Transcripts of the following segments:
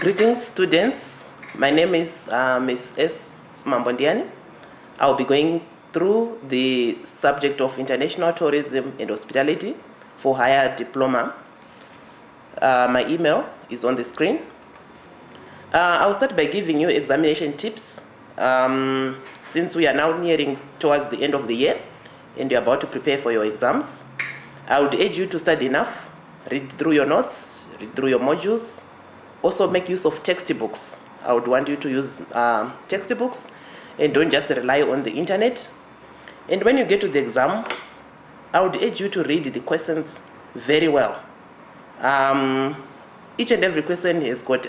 Greetings, students. My name is Ms. S. Smambondiani. I'll be going through the subject of international tourism and hospitality for higher diploma. My email is on the screen. I'll start by giving you examination tips since we are now nearing towards the end of the year and you're about to prepare for your exams. I would urge you to study enough, read through your notes, read through your modules. Also make use of textbooks. I would want you to use textbooks and don't just rely on the internet. And when you get to the exam, I would urge you to read the questions very well. Each and every question has got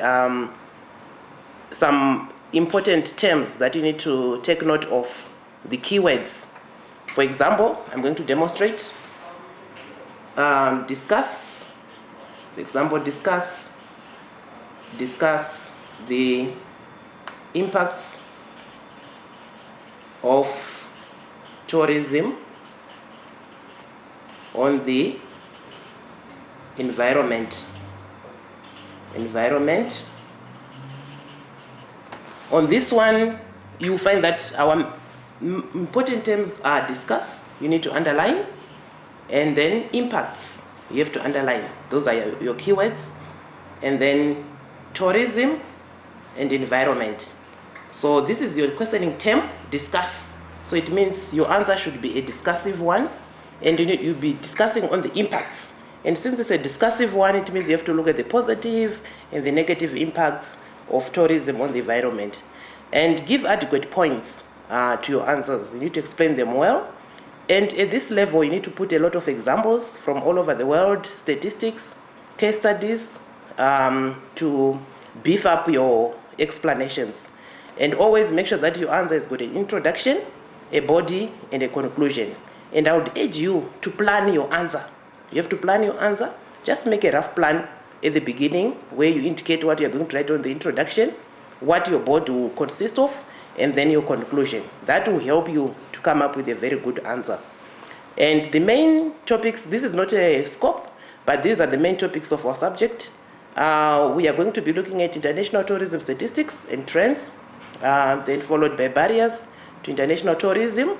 some important terms that you need to take note of, the keywords. For example, I'm going to demonstrate. Discuss the impacts of tourism on the environment. On this one, you find that our important terms are discuss, you need to underline, and then impacts, you have to underline. Those are your keywords. And then tourism and environment. So this is your questioning term, discuss. So it means your answer should be a discursive one, and you'll be discussing on the impacts. And since it's a discursive one, it means you have to look at the positive and the negative impacts of tourism on the environment. And give adequate points to your answers. You need to explain them well. And at this level, you need to put a lot of examples from all over the world, statistics, case studies, to beef up your explanations. And always make sure that your answer has got an introduction, a body, and a conclusion. And I would urge you to plan your answer. You have to plan your answer. Just make a rough plan at the beginning where you indicate what you're going to write on the introduction, what your body will consist of, and then your conclusion. That will help you to come up with a very good answer. And the main topics, this is not a scope, but these are the main topics of our subject. We are going to be looking at international tourism statistics and trends, then followed by barriers to international tourism,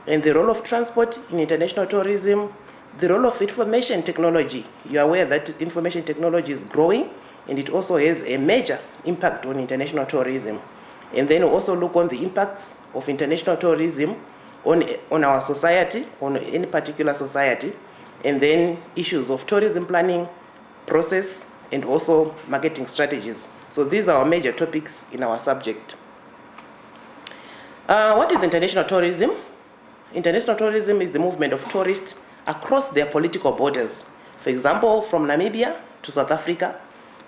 and the role of transport in international tourism, the role of information technology. You are aware that information technology is growing, and it also has a major impact on international tourism. And then we'll also look on the impacts of international tourism on our society, on any particular society, and then issues of tourism planning, process, and also marketing strategies. So these are our major topics in our subject. What is international tourism? International tourism is the movement of tourists across their political borders. For example, from Namibia to South Africa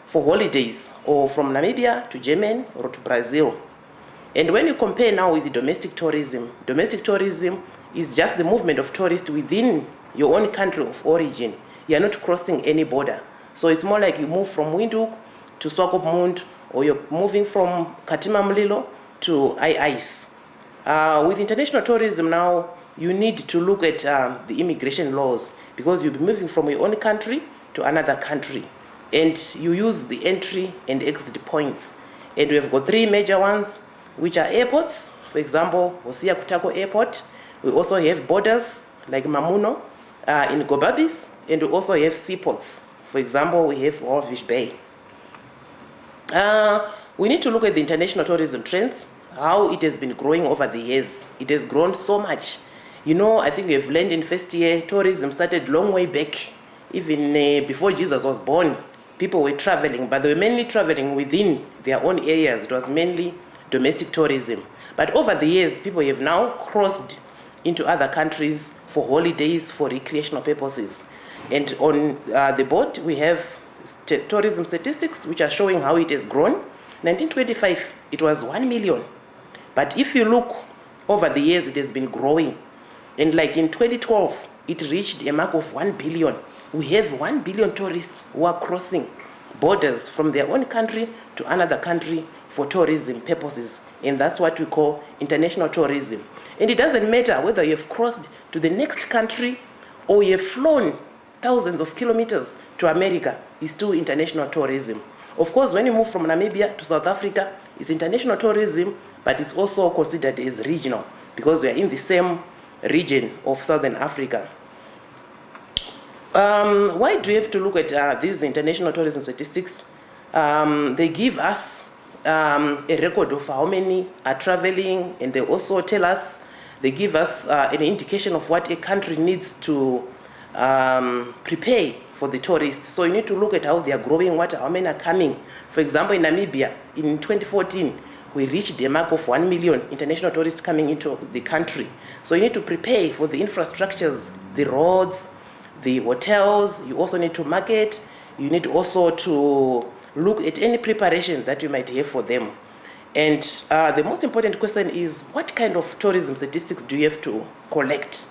for holidays, or from Namibia to Germany or to Brazil. And when you compare now with the domestic tourism is just the movement of tourists within your own country of origin. You are not crossing any border. So it's more like you move from Windhoek to Swakopmund, or you're moving from Katima Mlilo to Ice. With international tourism now, you need to look at the immigration laws, because you'll be moving from your own country to another country. And you use the entry and exit points. And we've got three major ones, which are airports. For example, Hosea Kutako Airport. We also have borders like Mamuno in Gobabis, and we also have seaports. For example, we have Walvis Bay. We need to look at the international tourism trends, how it has been growing over the years. It has grown so much. You know, I think we have learned in first year, tourism started long way back. Even before Jesus was born, people were traveling, but they were mainly traveling within their own areas. It was mainly domestic tourism. But over the years, people have now crossed into other countries for holidays, for recreational purposes. And on the board, we have tourism statistics, which are showing how it has grown. 1925, it was 1 million. But if you look over the years, it has been growing. And like in 2012, it reached a mark of 1 billion. We have 1 billion tourists who are crossing borders from their own country to another country for tourism purposes. And that's what we call international tourism. And it doesn't matter whether you've crossed to the next country or you've flown thousands of kilometers to America, is still international tourism. Of course, when you move from Namibia to South Africa, it's international tourism, but it's also considered as regional because we are in the same region of Southern Africa. Why do you have to look at these international tourism statistics? They give us a record of how many are traveling, and they also tell us, they give us an indication of what a country needs to prepare for the tourists. So you need to look at how they are growing, how many are coming. For example, in Namibia, in 2014, we reached the mark of 1 million international tourists coming into the country. So you need to prepare for the infrastructures, the roads, the hotels. You also need to market. You need also to look at any preparation that you might have for them. And the most important question is, what kind of tourism statistics do you have to collect?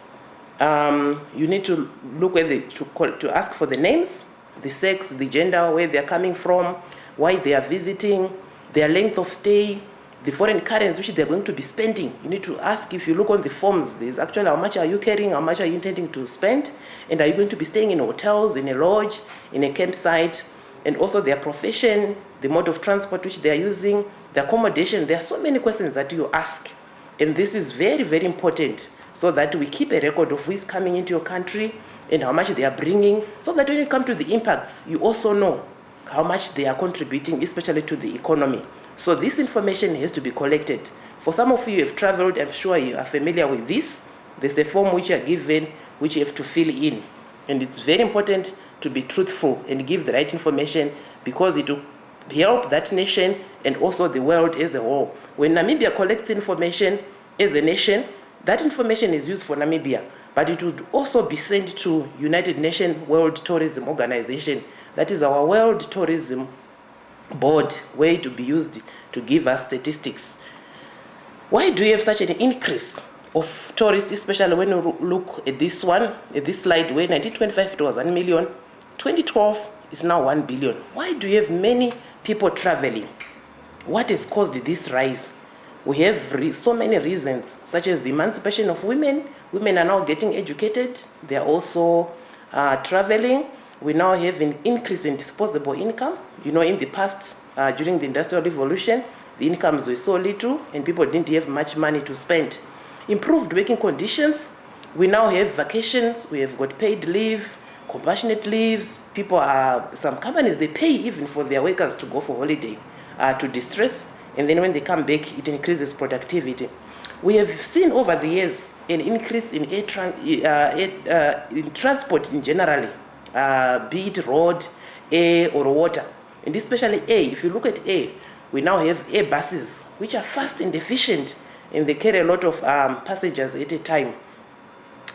You need to look at to ask for the names, the sex, the gender, where they're coming from, why they are visiting, their length of stay, the foreign currency which they're going to be spending. You need to ask, if you look on the forms, there's actually how much are you carrying, how much are you intending to spend, and are you going to be staying in hotels, in a lodge, in a campsite, and also their profession, the mode of transport which they are using, the accommodation. There are so many questions that you ask, and this is very, very important, so that we keep a record of who is coming into your country and how much they are bringing, so that when you come to the impacts, you also know how much they are contributing, especially to the economy. So this information has to be collected. For some of you who have traveled, I'm sure you are familiar with this. There's a form which you are given, which you have to fill in. And it's very important to be truthful and give the right information, because it will help that nation and also the world as a whole. When Namibia collects information as a nation, that information is used for Namibia, but it would also be sent to United Nations World Tourism Organization. That is our World Tourism Board, where it will be used to give us statistics. Why do you have such an increase of tourists, especially when you look at this one, at this slide, where 1925 it was 1 million, 2012 is now 1 billion. Why do you have many people traveling? What has caused this rise? We have so many reasons, such as the emancipation of women. Women are now getting educated. They are also traveling. We now have an increase in disposable income. You know, in the past, during the Industrial Revolution, the incomes were so little and people didn't have much money to spend. Improved working conditions. We now have vacations. We have got paid leave, compassionate leaves. Some companies, they pay even for their workers to go for holiday, to distress. And then when they come back, it increases productivity. We have seen over the years an increase in in transport in generally, be it road, air, or water. And especially air. If you look at air, we now have air buses, which are fast and efficient, and they carry a lot of passengers at a time.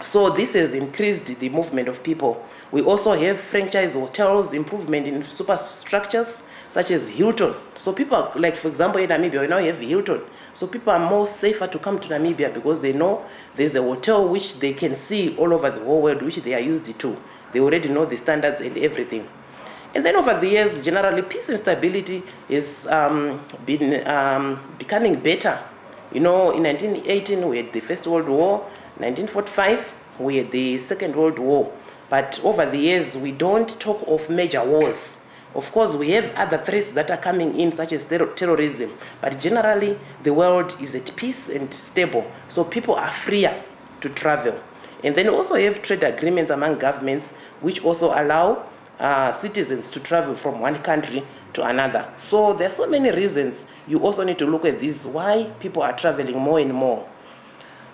So this has increased the movement of people. We also have franchise hotels, improvement in superstructures, such as Hilton. So people are, like, for example, in Namibia, we now have Hilton. So people are more safer to come to Namibia because they know there's a hotel which they can see all over the whole world, which they are used to. They already know the standards and everything. And then over the years, generally, peace and stability has been becoming better. You know, in 1918, we had the First World War. 1945, we had the Second World War. But over the years, we don't talk of major wars. Of course, we have other threats that are coming in, such as terrorism. But generally, the world is at peace and stable. So people are freer to travel. And then also have trade agreements among governments, which also allow citizens to travel from one country to another. So there are so many reasons. You also need to look at this, why people are traveling more and more.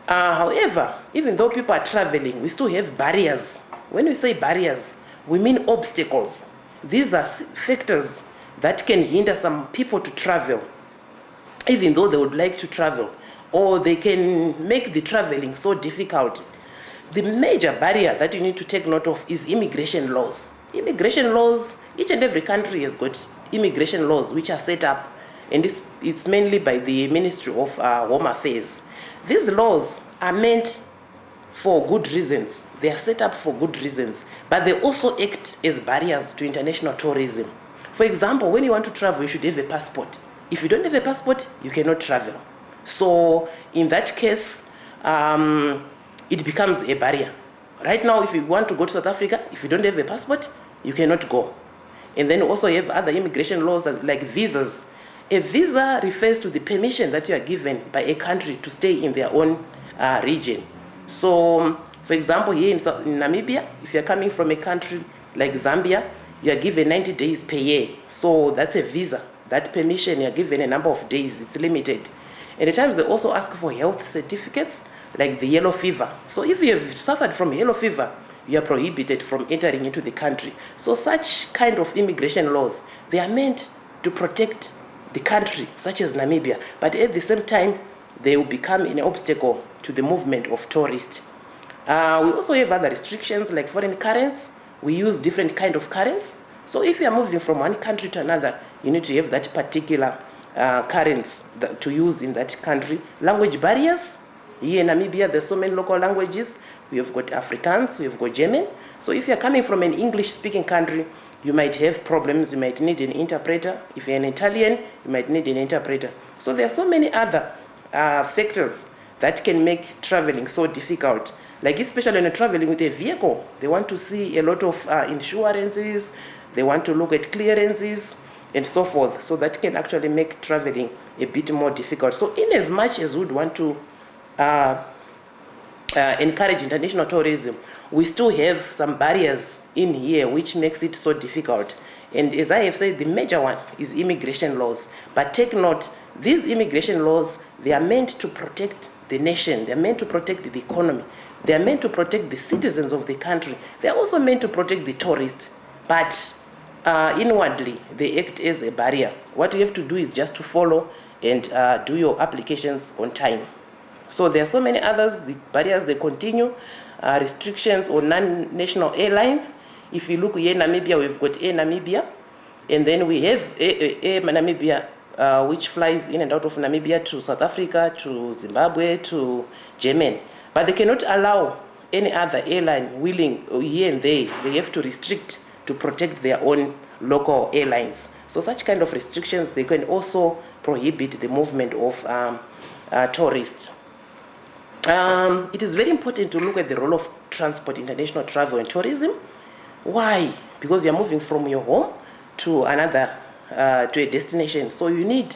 However, even though people are traveling, we still have barriers. When we say barriers, we mean obstacles. These are factors that can hinder some people to travel, even though they would like to travel, or they can make the traveling so difficult. The major barrier that you need to take note of is immigration laws. Immigration laws, each and every country has got immigration laws which are set up, and it's mainly by the Ministry of Home Affairs. These laws are meant for good reasons. They are set up for good reasons, but they also act as barriers to international tourism. For example, when you want to travel, you should have a passport. If you don't have a passport, you cannot travel. So in that case, it becomes a barrier. Right now, if you want to go to South Africa, if you don't have a passport, you cannot go. And then also you have other immigration laws like visas. A visa refers to the permission that you are given by a country to stay in their own region. So, for example, here in Namibia, if you're coming from a country like Zambia, you are given 90 days per year. So that's a visa. That permission, you're given a number of days, it's limited. And at times they also ask for health certificates, like the yellow fever. So if you have suffered from yellow fever, you are prohibited from entering into the country. So such kind of immigration laws, they are meant to protect the country, such as Namibia, but at the same time, they will become an obstacle to the movement of tourists. We also have other restrictions like foreign currencies. We use different kind of currencies. So if you are moving from one country to another, you need to have that particular currency to use in that country. Language barriers. Here in Namibia, there's so many local languages. We have got Afrikaans, we have got German. So if you're coming from an English-speaking country, you might have problems, you might need an interpreter. If you're an Italian, you might need an interpreter. So there are so many other factors that can make traveling so difficult. Like especially when you're traveling with a vehicle, they want to see a lot of insurances, they want to look at clearances, and so forth. So that can actually make traveling a bit more difficult. So in as much as we would want to encourage international tourism, we still have some barriers in here which makes it so difficult. And as I have said, the major one is immigration laws. But take note, these immigration laws, they are meant to protect the nation. They are meant to protect the economy. They are meant to protect the citizens of the country. They are also meant to protect the tourists. But inwardly, they act as a barrier. What you have to do is just to follow and do your applications on time. So there are so many others, the barriers, they continue. Restrictions on non-national airlines. If you look here in Namibia, we've got Air Namibia. And then we have Air Namibia, which flies in and out of Namibia to South Africa, to Zimbabwe, to Yemen. But they cannot allow any other airline willing here and there. They have to restrict to protect their own local airlines. So such kind of restrictions, they can also prohibit the movement of tourists. It is very important to look at the role of transport, international travel and tourism. Why? Because you're moving from your home to another, to a destination. So you need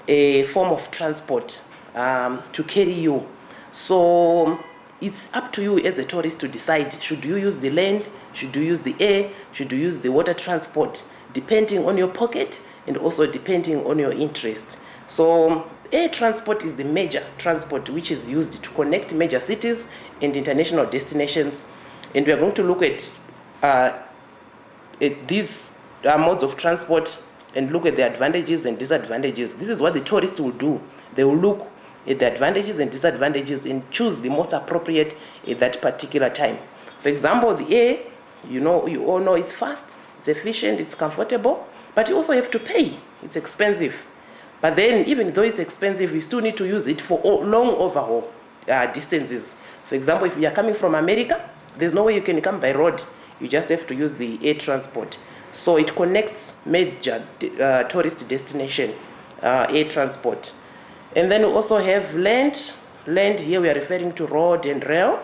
a form of transport to carry you. So it's up to you as a tourist to decide, should you use the land, should you use the air, should you use the water transport, depending on your pocket and also depending on your interest. So air transport is the major transport which is used to connect major cities and international destinations. And we are going to look at these modes of transport and look at the advantages and disadvantages. This is what the tourists will do. They will look at the advantages and disadvantages and choose the most appropriate at that particular time. For example, the air, you all know it's fast, it's efficient, it's comfortable, but you also have to pay. It's expensive. But then, even though it's expensive, you still need to use it for long overhaul distances. For example, if you are coming from America, there's no way you can come by road. You just have to use the air transport. So it connects major tourist destination, air transport. And then we also have land. Land here we are referring to road and rail.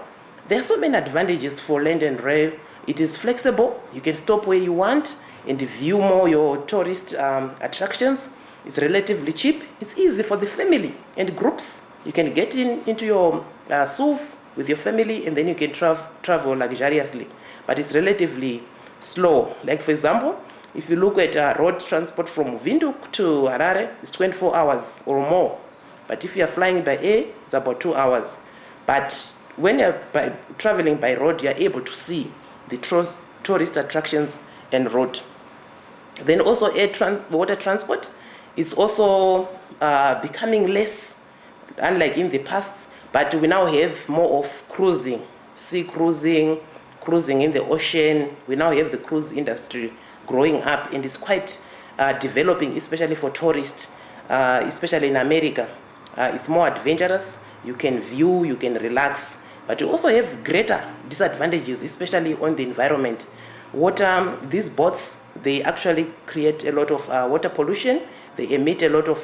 There are so many advantages for land and rail. It is flexible. You can stop where you want and view more your tourist attractions. It's relatively cheap. It's easy for the family and groups. You can get into your SUV with your family and then you can travel luxuriously. But it's relatively slow. Like for example, if you look at road transport from Windhoek to Harare, it's 24 hours or more. But if you are flying by air, it's about 2 hours. But when you're traveling by road, you're able to see the tourist attractions and road. Then also water transport is also becoming less, unlike in the past, but we now have more of cruising, sea cruising, cruising in the ocean. We now have the cruise industry growing up and it's quite developing, especially for tourists, especially in America. It's more adventurous, you can view, you can relax, but you also have greater disadvantages, especially on the environment. These boats, they actually create a lot of water pollution. They emit a lot of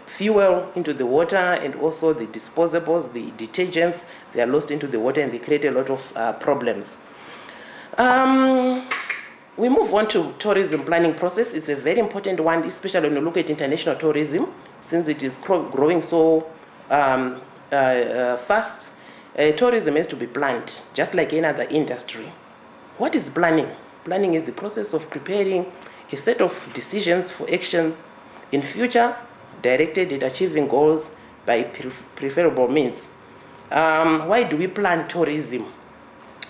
fuel into the water, and also the disposables, the detergents, they are lost into the water and they create a lot of problems. We move on to tourism planning process. It's a very important one, especially when you look at international tourism, since it is growing so fast. Tourism has to be planned, just like any other industry. What is planning? Planning is the process of preparing a set of decisions for action in future, directed at achieving goals by preferable means. Why do we plan tourism,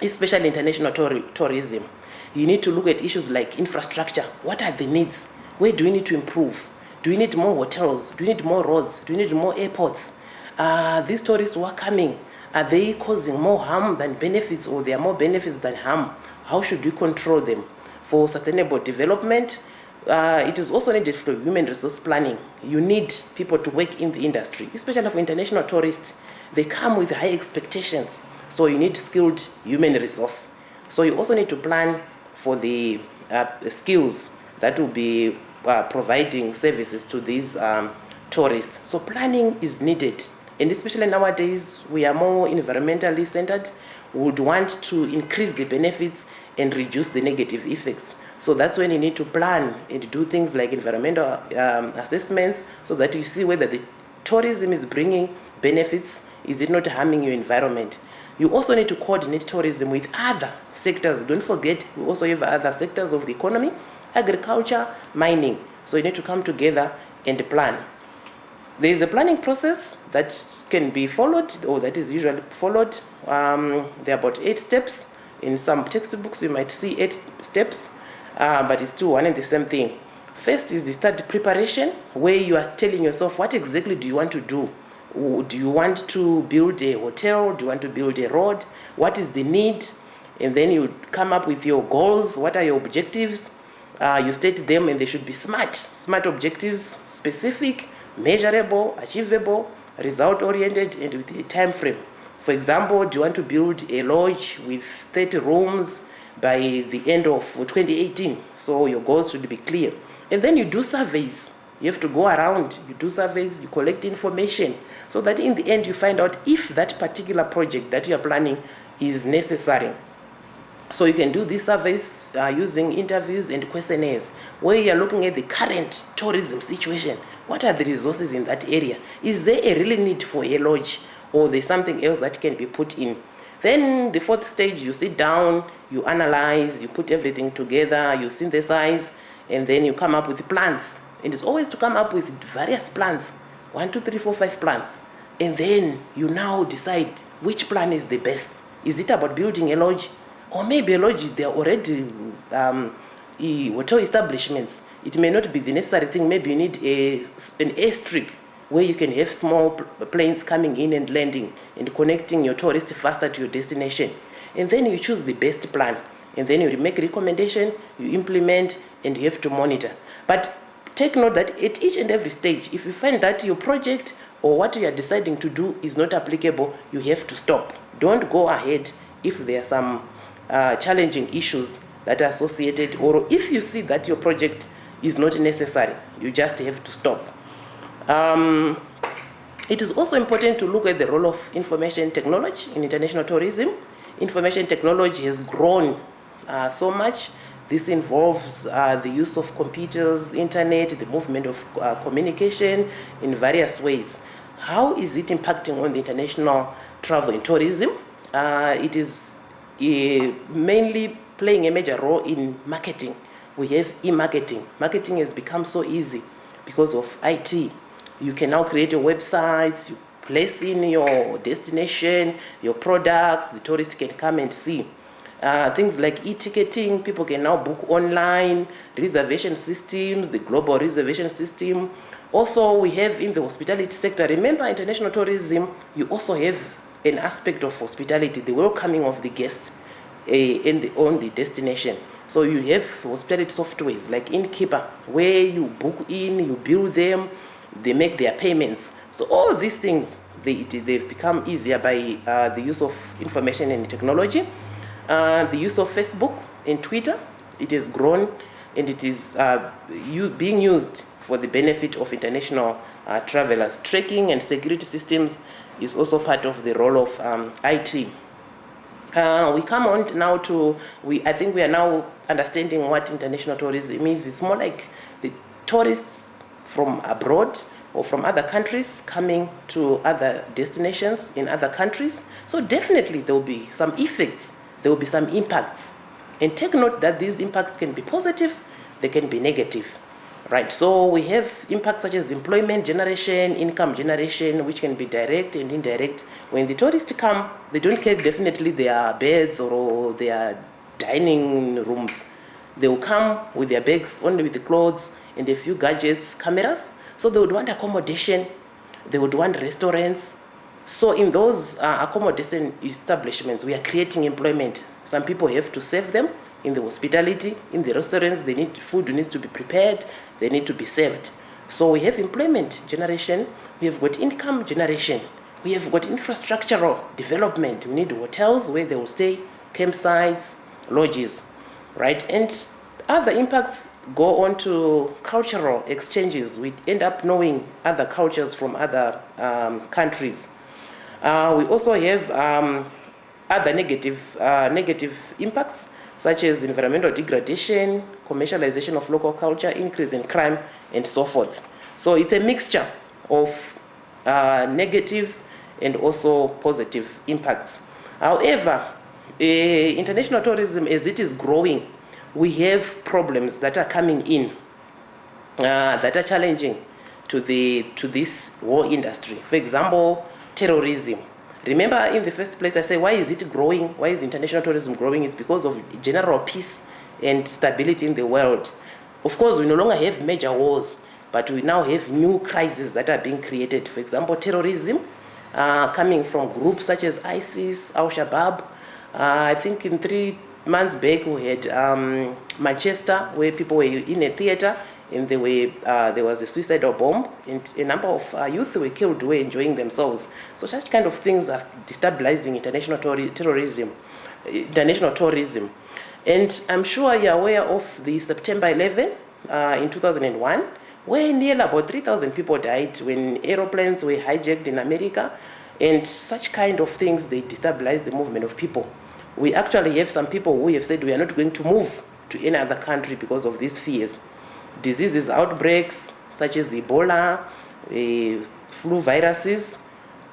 especially international tourism? You need to look at issues like infrastructure. What are the needs? Where do we need to improve? Do we need more hotels? Do we need more roads? Do we need more airports? These tourists who are coming, are they causing more harm than benefits, or there are more benefits than harm? How should we control them? For sustainable development, it is also needed for human resource planning. You need people to work in the industry, especially for international tourists. They come with high expectations, so you need skilled human resource. So you also need to plan for the skills that will be providing services to these tourists. So planning is needed, and especially nowadays we are more environmentally centered. We would want to increase the benefits and reduce the negative effects. So that's when you need to plan and do things like environmental assessments, so that you see whether the tourism is bringing benefits, is it not harming your environment. You also need to coordinate tourism with other sectors. Don't forget, we also have other sectors of the economy: agriculture, mining. So you need to come together and plan. There is a planning process that can be followed, or that is usually followed. There are about 8 steps. In some textbooks, you might see 8 steps, but it's still one and the same thing. First is the start preparation, where you are telling yourself, what exactly do you want to do? Do you want to build a hotel? Do you want to build a road? What is the need? And then you come up with your goals. What are your objectives? You state them, and they should be smart objectives, specific, measurable, achievable, result-oriented, and with a time frame. For example, do you want to build a lodge with 30 rooms by the end of 2018? So your goals should be clear. And then you do surveys. You have to go around, you do surveys, you collect information, so that in the end you find out if that particular project that you are planning is necessary. So you can do these surveys using interviews and questionnaires, where you are looking at the current tourism situation. What are the resources in that area? Is there a really need for a lodge, or there's something else that can be put in? Then the 4th stage, you sit down, you analyze, you put everything together, you synthesize, and then you come up with plans. And it's always to come up with various plans, 1, 2, 3, 4, 5 plans. And then you now decide which plan is the best. Is it about building a lodge? Or maybe a lodge, there are already hotel establishments. It may not be the necessary thing. Maybe you need an airstrip where you can have small planes coming in and landing and connecting your tourists faster to your destination. And then you choose the best plan. And then you make a recommendation, you implement, and you have to monitor. But take note that at each and every stage, if you find that your project or what you are deciding to do is not applicable, you have to stop. Don't go ahead if there are some challenging issues that are associated, or if you see that your project is not necessary, you just have to stop. It is also important to look at the role of information technology in international tourism. Information technology has grown so much. This involves the use of computers, internet, the movement of communication in various ways. How is it impacting on the international travel and tourism? It is mainly playing a major role in marketing. We have e-marketing. Marketing has become so easy because of IT. You can now create your websites, you place in your destination, your products, the tourist can come and see. Things like e-ticketing, people can now book online, reservation systems, the global reservation system. Also, we have in the hospitality sector, remember international tourism, you also have an aspect of hospitality, the welcoming of the guests on the destination. So you have hospitality softwares like Innkeeper, where you book in, you bill them, they make their payments. So all these things, they've become easier by the use of information and technology. The use of Facebook and Twitter, it has grown, and it is being used for the benefit of international travelers. Tracking and security systems is also part of the role of IT. We come on now to, I think we are now understanding what international tourism is. It's more like the tourists from abroad or from other countries coming to other destinations in other countries. So definitely there will be some effects, there will be some impacts. And take note that these impacts can be positive, they can be negative. Right, so we have impacts such as employment generation, income generation, which can be direct and indirect. When the tourists come, they don't care definitely their beds or their dining rooms. They will come with their bags, only with the clothes and a few gadgets, cameras. So they would want accommodation, they would want restaurants. So in those accommodation establishments, we are creating employment. Some people have to serve them. In the hospitality, in the restaurants, they need food needs to be prepared, they need to be served. So we have employment generation, we have got income generation, we have got infrastructural development. We need hotels where they will stay, campsites, lodges, right? And other impacts go on to cultural exchanges. We end up knowing other cultures from other countries. We also have other negative impacts, such as environmental degradation, commercialization of local culture, increase in crime, and so forth. So it's a mixture of negative and also positive impacts. However, international tourism, as it is growing, we have problems that are coming in that are challenging to this whole industry. For example, terrorism. Remember, in the first place, I say, why is it growing? Why is international tourism growing? It's because of general peace and stability in the world. Of course, we no longer have major wars, but we now have new crises that are being created. For example, terrorism coming from groups such as ISIS, Al-Shabaab. I think in 3 months back, we had Manchester, where people were in a theater and there was a suicidal bomb, and a number of youth were killed who were enjoying themselves. So such kind of things are destabilizing international tourism. And I'm sure you're aware of the September 11 in 2001, where nearly about 3,000 people died when aeroplanes were hijacked in America. And such kind of things, they destabilize the movement of people. We actually have some people who have said we are not going to move to any other country because of these fears. Diseases outbreaks such as Ebola, flu viruses,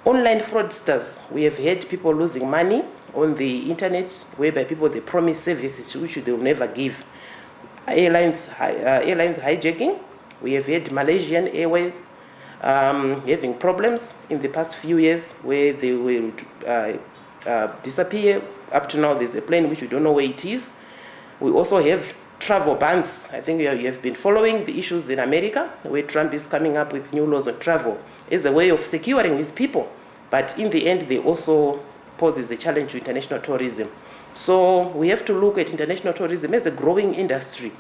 online fraudsters. We have had people losing money on the internet, whereby people, they promise services which they will never give. Airlines hijacking. We have had Malaysian Airways having problems in the past few years, where they will disappear. Up to now, there's a plane which we don't know where it is. We also have travel bans. I think you have been following the issues in America, where Trump is coming up with new laws on travel as a way of securing his people. But in the end, they also poses a challenge to international tourism. So we have to look at international tourism as a growing industry,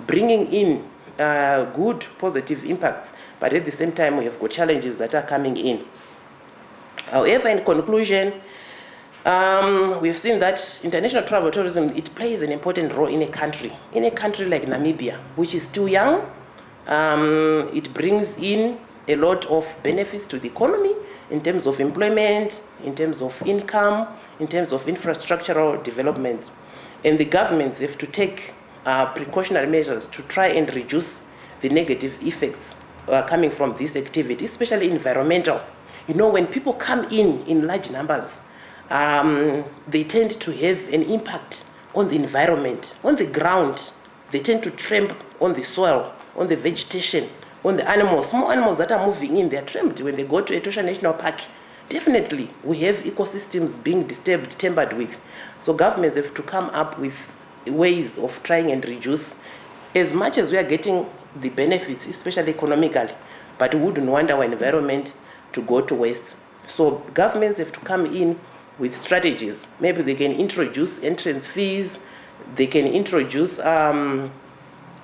bringing in good, positive impacts. But at the same time, we have got challenges that are coming in. However, in conclusion, we've seen that international travel tourism, it plays an important role in a country like Namibia, which is still young. It brings in a lot of benefits to the economy in terms of employment, in terms of income, in terms of infrastructural development. And the governments have to take precautionary measures to try and reduce the negative effects coming from this activity, especially environmental. You know, when people come in large numbers, they tend to have an impact on the environment, on the ground. They tend to trample on the soil, on the vegetation, on the animals. Small animals that are moving in, they're trampled. When they go to Etosha National Park, definitely we have ecosystems being disturbed, tampered with. So governments have to come up with ways of trying and reduce, as much as we are getting the benefits, especially economically, but we wouldn't want our environment to go to waste. So governments have to come in with strategies. Maybe they can introduce entrance fees, they can introduce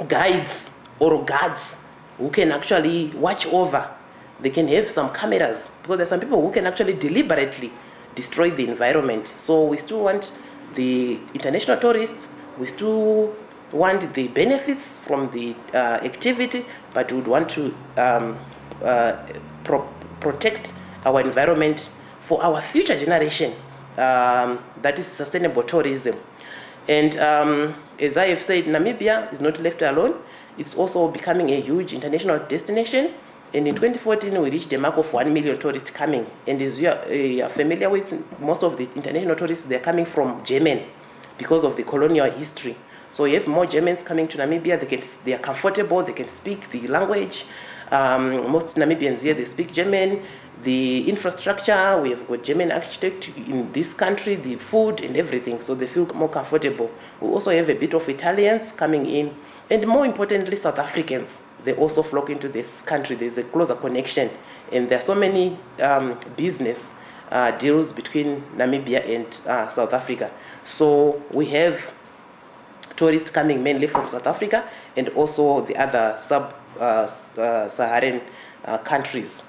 guides or guards who can actually watch over. They can have some cameras, because there's some people who can actually deliberately destroy the environment. So we still want the international tourists, we still want the benefits from the activity, but we would want to protect our environment for our future generation, that is sustainable tourism. And as I have said, Namibia is not left alone. It's also becoming a huge international destination. And in 2014, we reached a mark of 1 million tourists coming. And as you are familiar with, most of the international tourists, they're coming from Germany because of the colonial history. So you have more Germans coming to Namibia. They are comfortable. They can speak the language. Most Namibians here, they speak German. The infrastructure, we have got German architect in this country, the food and everything, so they feel more comfortable. We also have a bit of Italians coming in, and more importantly, South Africans. They also flock into this country. There's a closer connection, and there are so many business deals between Namibia and South Africa. So we have tourists coming mainly from South Africa and also the other sub-Saharan countries.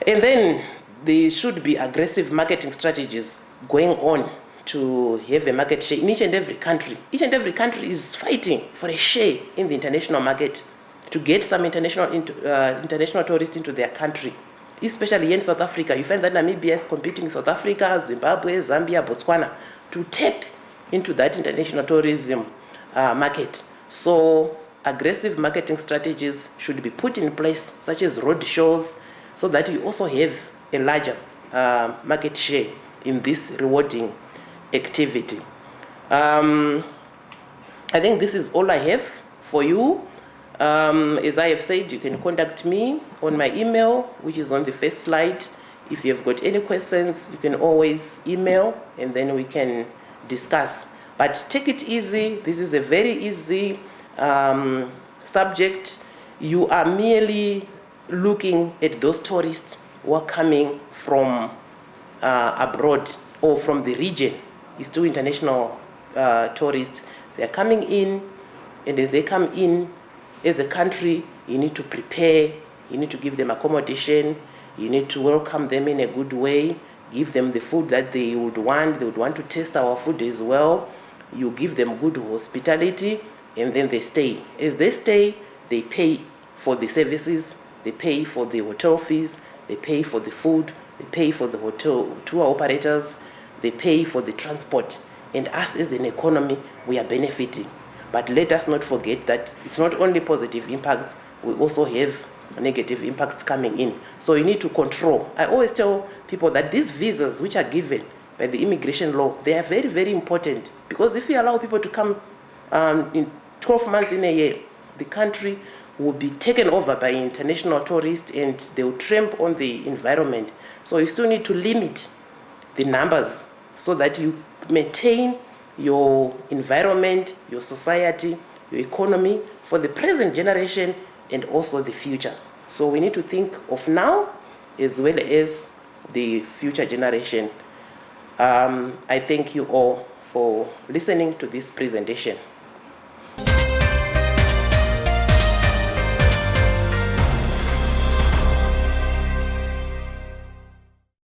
And then there should be aggressive marketing strategies going on to have a market share in each and every country. Each and every country is fighting for a share in the international market to get some international tourists into their country. Especially here in South Africa, you find that Namibia is competing with South Africa, Zimbabwe, Zambia, Botswana to tap into that international tourism market. So aggressive marketing strategies should be put in place, such as road shows, so that you also have a larger market share in this rewarding activity. I think this is all I have for you. As I have said, you can contact me on my email, which is on the first slide. If you have got any questions, you can always email and then we can discuss. But take it easy. This is a very easy subject. You are merely looking at those tourists who are coming from abroad or from the region. It's still international tourists. They're coming in, and as they come in, as a country, you need to prepare, you need to give them accommodation, you need to welcome them in a good way, give them the food that they would want to taste our food as well. You give them good hospitality, and then they stay. As they stay, they pay for the services, they pay for the hotel fees, they pay for the food, they pay for the hotel tour operators, they pay for the transport. And us as an economy, we are benefiting. But let us not forget that it's not only positive impacts, we also have negative impacts coming in. So you need to control. I always tell people that these visas which are given by the immigration law, they are very, very important. Because if you allow people to come in 12 months in a year, the country will be taken over by international tourists and they will tramp on the environment. So you still need to limit the numbers so that you maintain your environment, your society, your economy for the present generation and also the future. So we need to think of now as well as the future generation. I thank you all for listening to this presentation.